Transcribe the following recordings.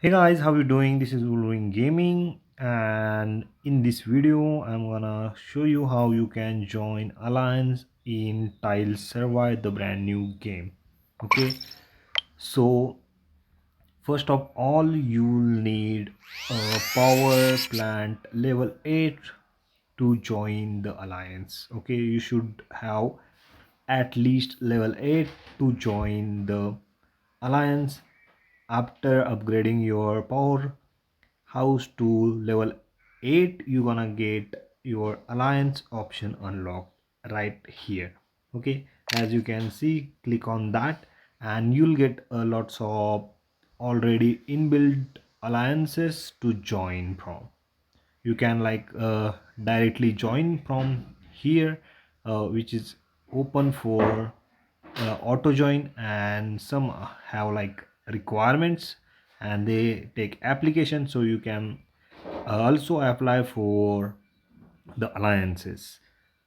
Hey guys, how you doing? This is Wolverine Gaming, and in this video I'm gonna show you how you can join Alliance in Tile Survive, the brand new game. Okay, so first of all you'll need a power plant level 8 to join the Alliance. Okay, you should have at least level 8 to join the Alliance. After upgrading your power house to level 8, you're gonna get your alliance option unlocked right here. Okay, as you can see, click on that and you'll get a lots of already inbuilt alliances to join from. You can directly join from here, which is open for auto join, and some have like requirements and they take application, so you can also apply for the alliances.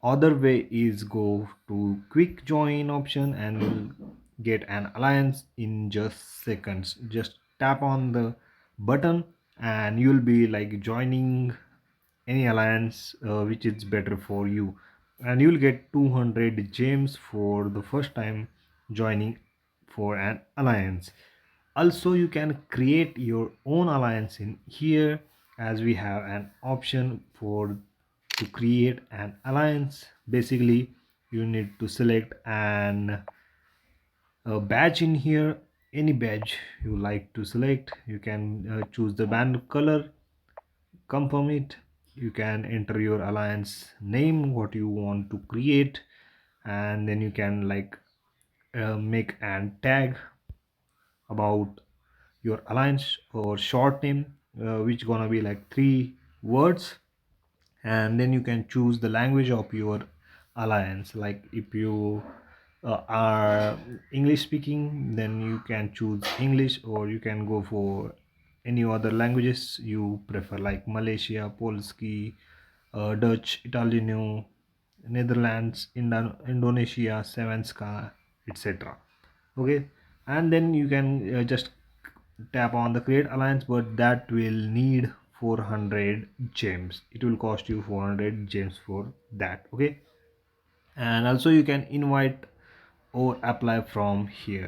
Other way is go to quick join option and you'll get an alliance in just seconds. Just tap on the button and you'll be like joining any alliance which is better for you, and you'll get 200 gems for the first time joining for an alliance. Also you can create your own alliance in here, as we have an option for to create an alliance. Basically you need to select an a badge in here, any badge you like to select. You can choose the band color, confirm it. You can enter your alliance name, what you want to create, and then you can make and tag about your alliance or short name, which gonna be like 3 words. And then you can choose the language of your alliance. Like if you are English speaking, then you can choose English, or you can go for any other languages you prefer, like Malaysia, Polski, Dutch, Italiano, Netherlands, Indonesia, Svenska, etc. Okay, and then you can just tap on the create alliance, but that will need 400 gems. It will cost you 400 gems for that. Okay, and also you can invite or apply from here.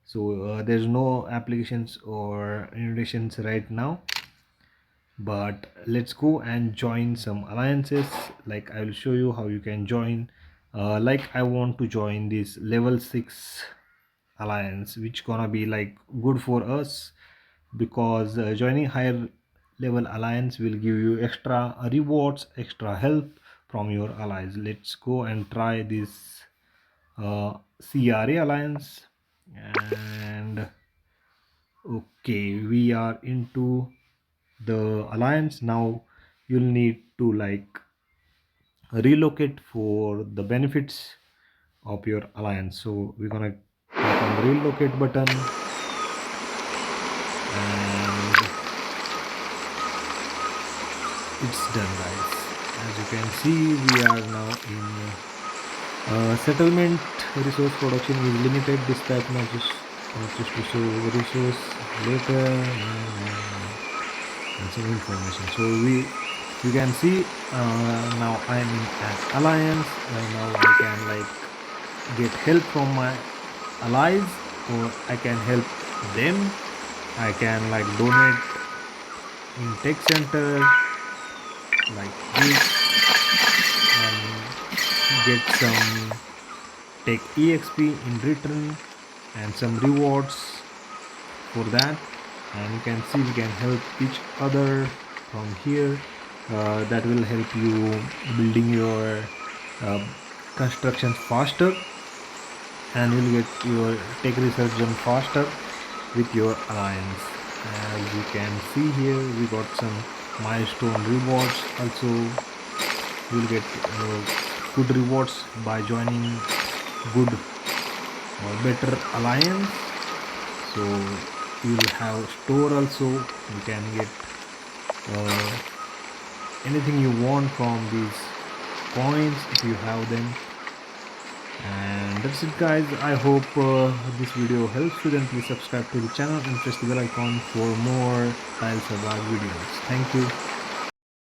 So there's no applications or invitations right now, but let's go and join some alliances. Like I will show you how you can join. Like I want to join this level 6 alliance, which gonna be like good for us, because joining higher level alliance will give you extra rewards, extra help from your allies. Let's go and try this CRA alliance. And okay, we are into the alliance now. You'll need to relocate for the benefits of your alliance. So we're gonna tap on the relocate button, and it's done, guys. As you can see, we are now in settlement. Resource production is limited. Dispatch not just to show resource later, and some information. So you can see now I'm in an alliance. Now I can get help from my allies, or I can help them. I can donate in tech center like this, and get some tech exp in return and some rewards for that. And you can see we can help each other from here. That will help you building your uh, construction faster, and you'll get your tech research done faster with your alliance. As you can see here, we got some milestone rewards. Also you'll get good rewards by joining good or better alliance. So you'll have store also. You can get uh, anything you want from these coins if you have them. And that's it guys. I hope this video helps you. Then please subscribe to the channel and press the bell icon for more tile survival videos. Thank you.